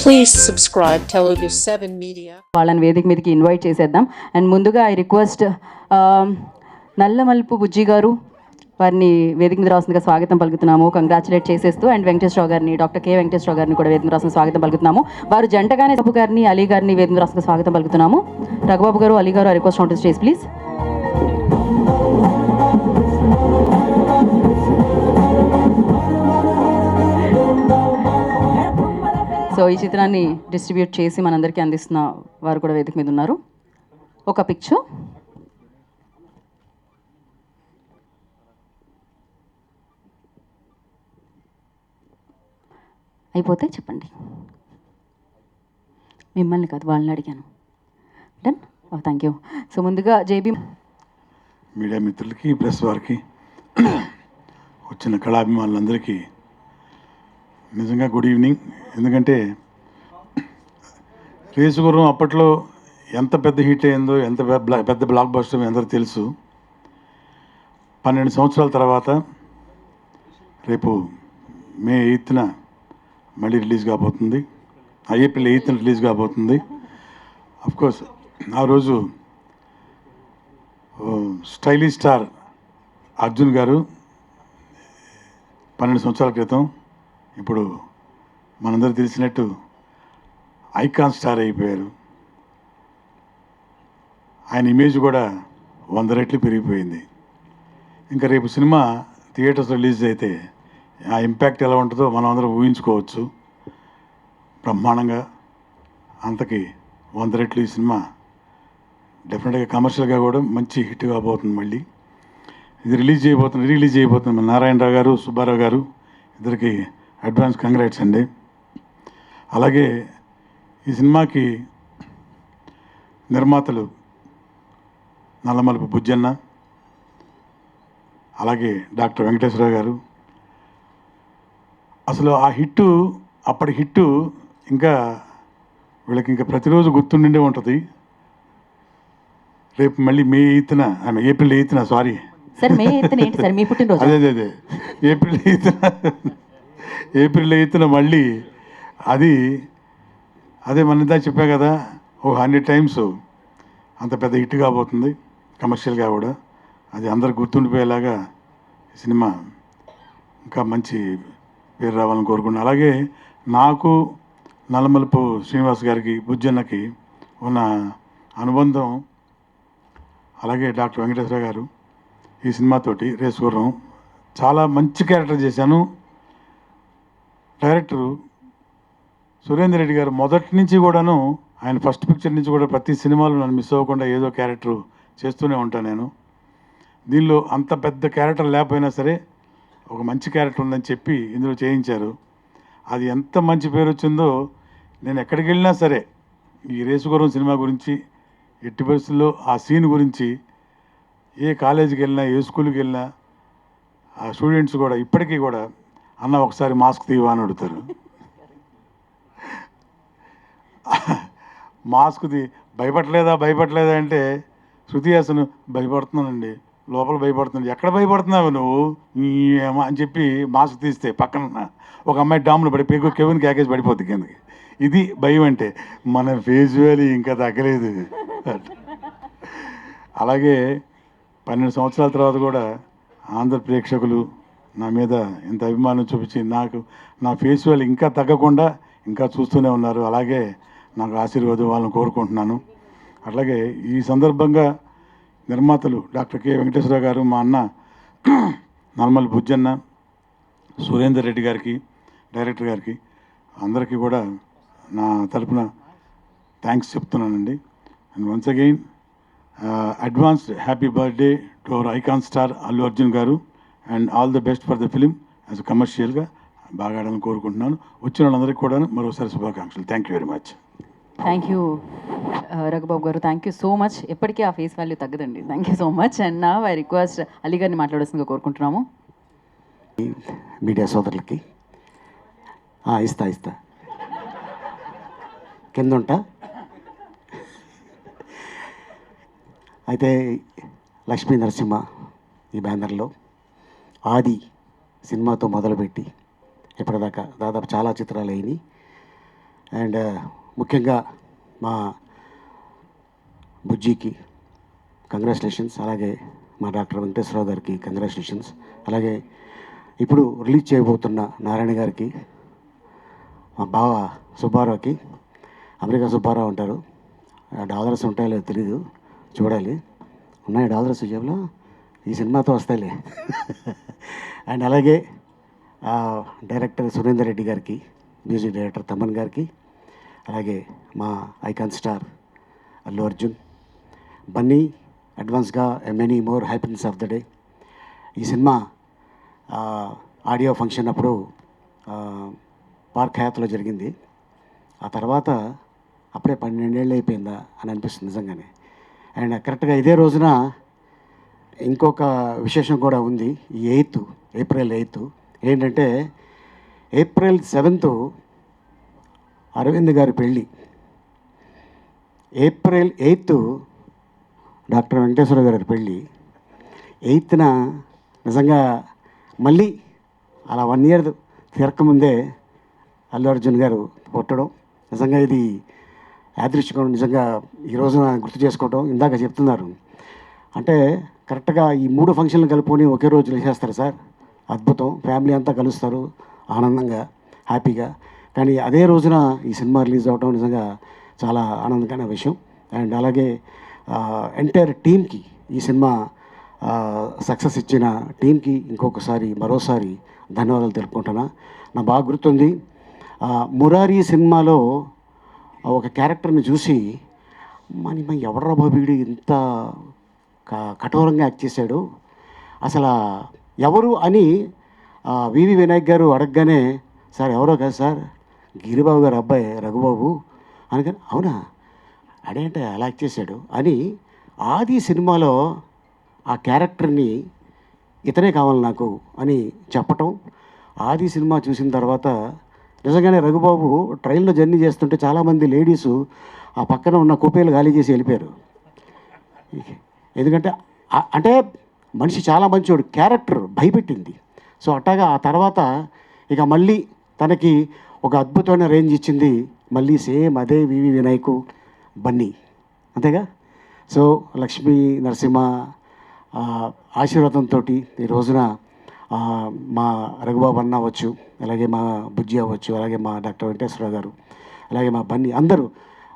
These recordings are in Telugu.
Please subscribe Telugu 7 Media. వాళ్ళని వేదిక మీదకి ఇన్వైట్ చేసేద్దాం. అండ్ ముందుగా ఐ రిక్వెస్ట్ నల్లమల్పు బుజ్జి గారు వారిని వేదిక మీద రాస్తుందిగా స్వాగతం పలుకుతున్నాము, కంగ్రాచులేట్ చేసేస్తూ. అండ్ వెంకటేశ్వరరావు గారిని, డాక్టర్ కె వెంకటేశ్వరరావు గారిని కూడా వేదిక రాసిన స్వాగతం పలుకుతున్నాము. వారు జంటగానే సబ్బు గారిని, అలీ గారిని వేదిక రాసిన స్వాగతం పలుకుతున్నాము. రఘుబాబు గారు, అలీ గారు, I request on to stage please. So ఈ చిత్రాన్ని డిస్ట్రిబ్యూట్ చేసి మనందరికీ అందిస్తున్న వారు కూడా వేదిక మీద ఉన్నారు. ఒక పిక్చర్ అయిపోతే చెప్పండి. మిమ్మల్ని కాదు, వాళ్ళని అడిగాను. డన్. Thank you. సో ముందుగా జేబీ మీడియా మిత్రులకి, ప్రెస్ వారికి, వచ్చిన కళాభిమానులందరికీ నిజంగా గుడ్ ఈవినింగ్. ఎందుకంటే రేసుగుర్రం అప్పట్లో ఎంత పెద్ద హిట్ అయిందో, ఎంత పెద్ద బ్లాక్ బస్టర్ అందరూ తెలుసు. 12 సంవత్సరాల తర్వాత రేపు మే 8న మళ్ళీ రిలీజ్ కాబోతుంది. ఏప్రిల్ 8న రిలీజ్ కాబోతుంది. అఫ్కోర్స్ ఆ రోజు స్టైలిష్ స్టార్ అర్జున్ గారు 12 సంవత్సరాల క్రితం ఇప్పుడు మనందరూ తెలిసినట్టు ఐకాన్ స్టార్ అయిపోయారు. ఆయన ఇమేజ్ కూడా 100 రెట్లు పెరిగిపోయింది. ఇంకా రేపు సినిమా థియేటర్స్ రిలీజ్ అయితే ఆ ఇంపాక్ట్ ఎలా ఉంటుందో మనం అందరం ఊహించుకోవచ్చు. బ్రహ్మాండంగా అంతకి 100 రెట్లు ఈ సినిమా డెఫినెట్గా కమర్షియల్గా కూడా మంచి హిట్ కాబోతుంది. మళ్ళీ ఇది రిలీజ్ చేయబోతుంది మన నారాయణరావు గారు, సుబ్బారావు గారు ఇద్దరికి అడ్వాన్స్ కంగ్రాట్స్ అండి. అలాగే ఈ సినిమాకి నిర్మాతలు నల్లమలుపు బుజ్జన్న, అలాగే డాక్టర్ వెంకటేశ్వరరావు గారు. అసలు ఆ హిట్టు, అప్పటి హిట్టు ఇంకా వీళ్ళకి ఇంకా ప్రతిరోజు గుర్తుండే ఉంటుంది. రేపు మళ్ళీ ఏప్రిల్ 8న సారీ సార్, మే 8న ఏంటి సార్ మీ పుట్టినరోజు? అదే ఏప్రిల్ 8న మళ్ళీ అదే మన చెప్పా కదా, 100 టైమ్స్ అంత పెద్ద హిట్ కాబోతుంది కమర్షియల్గా కూడా. అది అందరు గుర్తుండిపోయేలాగా ఈ సినిమా ఇంకా మంచి పేరు రావాలని కోరుకున్నాను. అలాగే నాకు నల్లమలుపు శ్రీనివాస్ గారికి, బుజ్జన్నకి ఉన్న అనుబంధం, అలాగే డాక్టర్ వెంకటేశ్వర గారు ఈ సినిమాతోటి రేసుగుర్రం చాలా మంచి క్యారెక్టర్ చేశాను. డైరెక్టరు సురేందర్ రెడ్డి గారు మొదటి నుంచి కూడాను, ఆయన ఫస్ట్ పిక్చర్ నుంచి కూడా ప్రతి సినిమాలో నన్ను మిస్ అవ్వకుండా ఏదో క్యారెక్టర్ చేస్తూనే ఉంటాను నేను. దీనిలో అంత పెద్ద క్యారెక్టర్ లేకపోయినా సరే ఒక మంచి క్యారెక్టర్ ఉందని చెప్పి ఇందులో చేయించారు. అది ఎంత మంచి పేరు వచ్చిందో. నేను ఎక్కడికి వెళ్ళినా సరే ఈ రేసుగుర్రం సినిమా గురించి, ఎట్టి పరిస్థితుల్లో ఆ సీన్ గురించి, ఏ కాలేజీకి వెళ్ళినా, ఏ స్కూల్కి వెళ్ళినా ఆ స్టూడెంట్స్ కూడా ఇప్పటికీ కూడా అన్న ఒకసారి మాస్క్ తీవా అని అడుగుతారు. మాస్క్ది భయపడలేదా అంటే శృతి హాసన్ భయపడుతున్నానండి, లోపల భయపడుతున్నాడు. ఎక్కడ భయపడుతున్నావు నువ్వు అని చెప్పి మాస్క్ తీస్తే పక్కన ఒక అమ్మాయి డామ్లో పడిపోయి కెవిన్ క్యాకేజ్ పడిపోద్ది కిందకి. ఇది భయం అంటే. మన ఫేస్ వాల్యూ ఇంకా తగ్గలేదు. అలాగే 12 సంవత్సరాల తర్వాత కూడా ఆంధ్ర ప్రేక్షకులు నా మీద ఎంత అభిమానం చూపించి నా ఫేస్ వాల్యూ ఇంకా తగ్గకుండా ఇంకా చూస్తూనే ఉన్నారు. అలాగే నాకు ఆశీర్వాదం వాళ్ళని కోరుకుంటున్నాను. అట్లాగే ఈ సందర్భంగా నిర్మాతలు డాక్టర్ కె వెంకటేశ్వరరావు గారు, మా అన్న నల్లమల్లి బుజ్జన్న, సురేందర్ రెడ్డి గారికి, డైరెక్టర్ గారికి, అందరికీ కూడా నా తరపున థ్యాంక్స్ చెప్తున్నానండి. And once again advanced happy birthday to our icon star Allu Arjun గారు. And all the best for the film. As కమర్షియల్గా బాగా ఆడాలని కోరుకుంటున్నాను. వచ్చిన వాళ్ళందరికీ కూడా మరోసారి శుభాకాంక్షలు. Thank you very much. Thank you Raghubabu గారు, థ్యాంక్ యూ సో మచ్. ఎప్పటికీ ఆ ఫేస్ వాల్యూ తగ్గదండి. Thank you so much. And నా ఐ రిక్వెస్ట్ అలీ గారిని మాట్లాడాల్సిందిగా కోరుకుంటున్నాము. మీడియా సోదరులకి ఇస్తా కింద ఉంటా. అయితే లక్ష్మీ నరసింహ ఈ బ్యానర్లో ఆది సినిమాతో మొదలుపెట్టి ఇప్పటిదాకా దాదాపు చాలా చిత్రాలు అయినాయి. అండ్ ముఖ్యంగా మా బుజ్జికి కంగ్రాచులేషన్స్, అలాగే మా డాక్టర్ వెంకటేశ్వరరావు గారికి కంగ్రాచులేషన్స్, అలాగే ఇప్పుడు రిలీజ్ చేయబోతున్న నారాయణ గారికి, మా బావ సుబ్బారావుకి, అమెరికా సుబ్బారావు ఉంటారు, డాలర్స్ ఉంటాయో లేదో తెలీదు, చూడాలి. ఉన్నాయి డాలర్స్ జేబులో, ఈ సినిమాతో వస్తాయిలే. అండ్ అలాగే డైరెక్టర్ సురేందర్ రెడ్డి గారికి, మ్యూజిక్ డైరెక్టర్ తమన్ గారికి, అలాగే మా ఐకాన్ స్టార్ అల్లు అర్జున్, బన్నీ, అడ్వాన్స్గా many more happiness of the day. ఈ సినిమా ఆడియో ఫంక్షన్ అప్పుడు పార్క్ హయాత్లో జరిగింది. ఆ తర్వాత అప్పుడే 12 ఏళ్ళు అయిపోయిందా అని అనిపిస్తుంది నిజంగానే. అండ్ కరెక్ట్గా ఇదే రోజున ఇంకొక విశేషం కూడా ఉంది. ఈ ఏప్రిల్ 8 ఏంటంటే, ఏప్రిల్ 7 అరవింద్ గారి పెళ్ళి, ఏప్రిల్ 8 డాక్టర్ వెంకటేశ్వర గారి పెళ్ళి, 8న నిజంగా మళ్ళీ అలా 1 ఇయర్ తిరగకముందే అల్లు అర్జున్ గారు పుట్టడం, నిజంగా ఇది యాదృచ్ఛికం. నిజంగా ఈ రోజున గుర్తు చేసుకోవడం, ఇందాక చెప్తున్నారు అంటే కరెక్ట్గా ఈ 3 ఫంక్షన్లు కలుపుకొని ఒకే రోజు చేసేస్తారు సార్, అద్భుతం. ఫ్యామిలీ అంతా కలుస్తారు ఆనందంగా, హ్యాపీగా. కానీ అదే రోజున ఈ సినిమా రిలీజ్ అవ్వడం నిజంగా చాలా ఆనందకరమైన విషయం. అండ్ అలాగే ఎంటైర్ టీమ్కి, ఈ సినిమా సక్సెస్ ఇచ్చిన టీంకి మరోసారి ధన్యవాదాలు తెలుపుకుంటున్నా. నాకు బాగా గుర్తుంది, మురారి సినిమాలో ఒక క్యారెక్టర్ని చూసి మన ఎవడ్రా బాబీడు ఇంత కఠోరంగా యాక్ట్ చేశాడు, అసలు ఎవరు అని వివి వినాయక్ గారు అడగగానే, సార్ ఎవరో కాదు సార్, గిరిబాబు గారు అబ్బాయి రఘుబాబు అనగానే, అవునా అదేంటే అలా యాక్ట్ చేశాడు అని ఆది సినిమాలో ఆ క్యారెక్టర్ని ఇతనే కావాలి నాకు అని చెప్పటం. ఆది సినిమా చూసిన తర్వాత నిజంగానే రఘుబాబు ట్రైన్లో జర్నీ చేస్తుంటే చాలామంది లేడీసు ఆ పక్కన ఉన్న కుప్పేలు ఖాళీ చేసి వెళ్ళిపోయారు. ఎందుకంటే అంటే మనిషి చాలా మంచోడు, క్యారెక్టర్ భయపెట్టింది. సో అట్టాగా ఆ తర్వాత ఇక మళ్ళీ తనకి ఒక అద్భుతమైన రేంజ్ ఇచ్చింది, మళ్ళీ సేమ్ అదే వివి వినాయకు, బన్నీ, అంతేగా. సో లక్ష్మీ నరసింహ ఆశీర్వాదంతో ఈ రోజున మా రఘుబాబు అన్న అవ్వచ్చు, అలాగే మా బుజ్జి అవ్వచ్చు, అలాగే మా డాక్టర్ వెంకటేశ్వరరావు గారు, అలాగే మా బన్నీ, అందరూ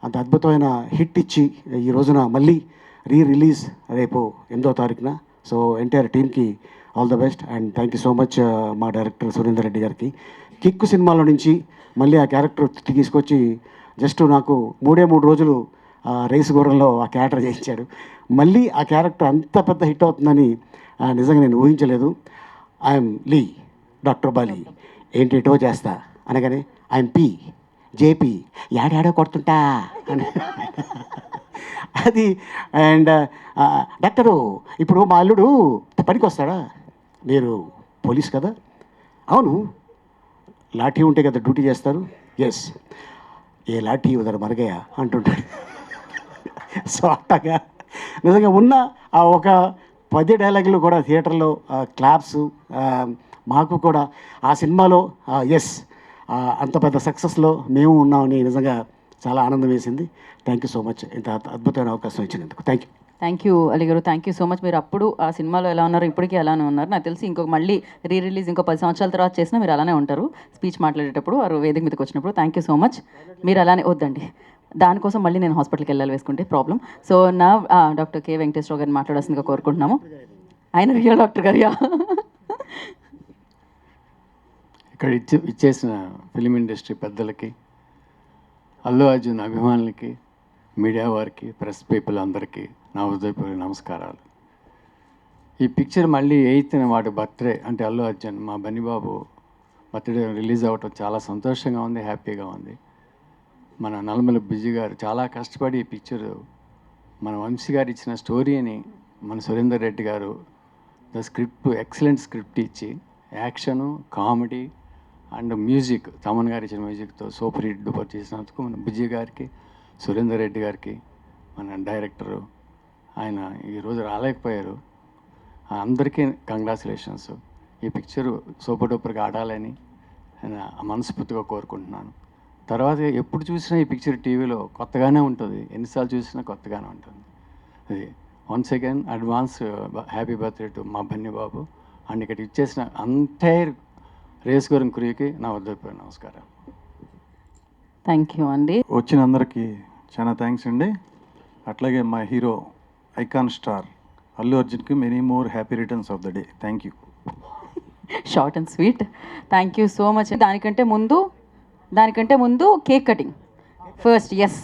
అంత అద్భుతమైన హిట్ ఇచ్చి ఈ రోజున మళ్ళీ రిలీజ్ రేపు 8వ తారీఖున. సో ఎంటైర్ టీమ్కి all the best and thank you so much. మా డైరెక్టర్ సురేందర్ రెడ్డి గారికి కిక్కు సినిమాలో నుంచి మళ్ళీ ఆ క్యారెక్టర్ తీసుకొచ్చి జస్ట్ నాకు 3 రోజులు రేసు గుర్రంలో ఆ క్యారెక్టర్ చేయించాడు. మళ్ళీ ఆ క్యారెక్టర్ అంత పెద్ద హిట్ అవుతుందని నిజంగా నేను ఊహించలేదు. ఐఎమ్ లీ డాక్టర్ బాలి ఏంటేటో చేస్తా అనగానే ఐఎమ్ పి జేపీ యాడాడో కొడుతుంటా అని అది. అండ్ డాక్టరు ఇప్పుడు మా అల్లుడు పనికి వస్తాడా, మీరు పోలీస్ కదా, అవును లాఠీ ఉంటే కదా డ్యూటీ చేస్తారు, ఎస్ ఏ లాఠీ ఉదర మరగయా అంటుంటాడు. సో అట్టగా నిజంగా ఉన్న ఆ ఒక 10 డైలాగులు కూడా థియేటర్లో క్లాప్స్, మాకు కూడా ఆ సినిమాలో ఎస్ అంత పెద్ద సక్సెస్లో మేము ఉన్నామని నిజంగా చాలా ఆనందం వేసింది. థ్యాంక్ యూ సో మచ్ ఇంత అద్భుతమైన అవకాశం ఇచ్చినందుకు. థ్యాంక్ యూ అలీ గారు, థ్యాంక్ యూ సో మచ్. మీరు అప్పుడు ఆ సినిమాలో ఎలా ఉన్నారు, ఇప్పటికీ అలానే ఉన్నారు. నాకు తెలిసి మళ్ళీ రిలీజ్ ఇంకో 10 సంవత్సరాల తర్వాత చేసినా మీరు అలానే ఉంటారు, స్పీచ్ మాట్లాడేటప్పుడు వారు వేదిక మీదకి వచ్చినప్పుడు. Thank you so much. మీరు అలానే వద్దండి, దానికోసం మళ్ళీ నేను హాస్పిటల్కి వెళ్ళాలి వేసుకుంటే ప్రాబ్లం. సో నా డాక్టర్ కే వెంకటేశ్వరరావు గారిని మాట్లాడాల్సిందిగా కోరుకుంటున్నాము. ఆయన రియల్ డాక్టర్ గారు. ఇక్కడ ఇచ్చేసిన ఫిలిం ఇండస్ట్రీ పెద్దలకి, అల్లు అర్జున్ అభిమానులకి, మీడియా వారికి, ప్రెస్ పీపుల్ అందరికీ నా హృదయపూర్వక నమస్కారాలు. ఈ పిక్చర్ మళ్ళీ 8న వాడి బర్త్డే అంటే అల్లు అర్జున్ మా బన్నీబాబు బర్త్డే రిలీజ్ అవ్వటం చాలా సంతోషంగా ఉంది, హ్యాపీగా ఉంది. మన నల్లమల బిజీ గారు చాలా కష్టపడి ఈ పిక్చరు మన వంశీ గారు ఇచ్చిన స్టోరీని మన సురేందర్ రెడ్డి గారు ఎక్సలెంట్ స్క్రిప్ట్ ఇచ్చి action, comedy and music, Thaman గారు ఇచ్చిన మ్యూజిక్తో సూపర్ హిట్ డూపర్ చేసినందుకు మన బిజీ గారికి, సురేందర్ రెడ్డి గారికి, మన డైరెక్టరు, ఆయన ఈరోజు రాలేకపోయారు, అందరికీ కంగ్రాచులేషన్స్. ఈ పిక్చరు సూపర్ డూపర్గా ఆడాలని మనస్ఫూర్తిగా కోరుకుంటున్నాను. తర్వాత ఎప్పుడు చూసినా ఈ పిక్చర్ టీవీలో కొత్తగానే ఉంటుంది, ఎన్నిసార్లు చూసినా కొత్తగానే ఉంటుంది. అది once again advance happy birthday to మా బన్నీ బాబు అండ్ ఇక్కడ ఇచ్చేసిన ఎంటైర్ రేస్ గురం క్రూకి నా ఉదయపూర్వక నమస్కారం. థ్యాంక్ యూ అండి. వచ్చిన అందరికీ చాలా థ్యాంక్స్ అండి. అట్లాగే మా హీరో ఐకాన్ స్టార్ అల్లు అర్జున్కి many more happy returns of the day. Thank you. Short and sweet. Thank you so much. దానికంటే ముందు కేక్ కటింగ్ ఫస్ట్. ఎస్,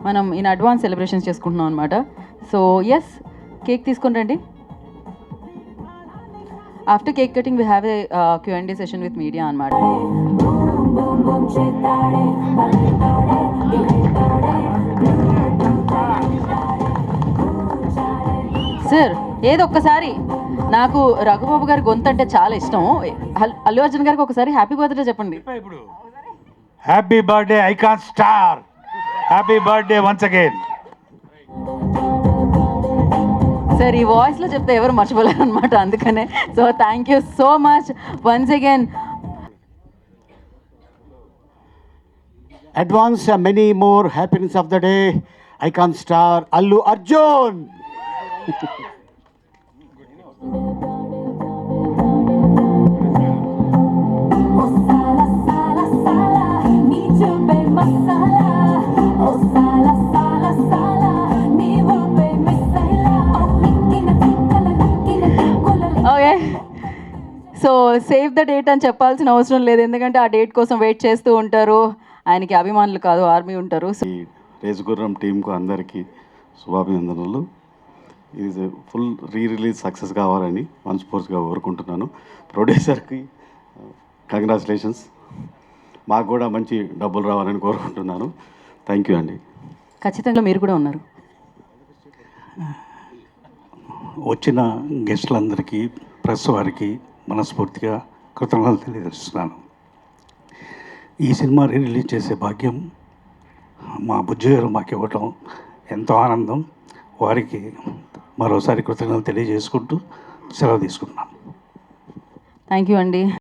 మనం ఇన్ అడ్వాన్స్ సెలబ్రేషన్స్ చేసుకుంటున్నాం అనమాట. సో ఎస్, కేక్ తీసుకొని రండి. After cake cutting we have a Q&A session with media అనమాట. సార్ ఏదో ఒక్కసారి, నాకు రఘుబాబు గారి గొంతు అంటే చాలా ఇష్టం. అల్లు అర్జున్ గారికి ఒకసారి హ్యాపీ బర్త్డే చెప్పండి. ఇప్పుడు happy birthday icon star, happy birthday once again. Sir ఈ వాయిస్లో చెప్తే ఎవరు మర్చిపోలేరు అనమాట, అందుకనే. So thank you so much once again. Advance many more happiness of the day icon star Allu Arjun. Okay, so save the date అని చెప్పాల్సిన అవసరం లేదు, ఎందుకంటే ఆ డేట్ కోసం వెయిట్ చేస్తూ ఉంటారు. ఆయనకి అభిమానులు కాదు, ఆర్మీ ఉంటారు. ఈ రేసు గుర్రం టీంకు అందరికీ శుభాభినందనలు. ఇది ఫుల్ రిలీజ్ సక్సెస్ కావాలని మనస్ఫూర్తిగా కోరుకుంటున్నాను. ప్రొడ్యూసర్కి కంగ్రాచులేషన్స్. మాకు కూడా మంచి డబ్బులు రావాలని కోరుకుంటున్నాను. థ్యాంక్ యూ అండి. ఖచ్చితంగా మీరు కూడా ఉన్నారు. వచ్చిన గెస్టులందరికీ, ప్రెస్ వారికి మనస్ఫూర్తిగా కృతజ్ఞతలు తెలియజేస్తున్నాను. ఈ సినిమా రిలీజ్ చేసే భాగ్యం మా బుజ్జి గారు మాకు ఇవ్వటం ఎంతో ఆనందం. వారికి మరోసారి కృతజ్ఞతలు తెలియజేసుకుంటూ సెలవు తీసుకుంటున్నాను. థ్యాంక్ యూ అండి.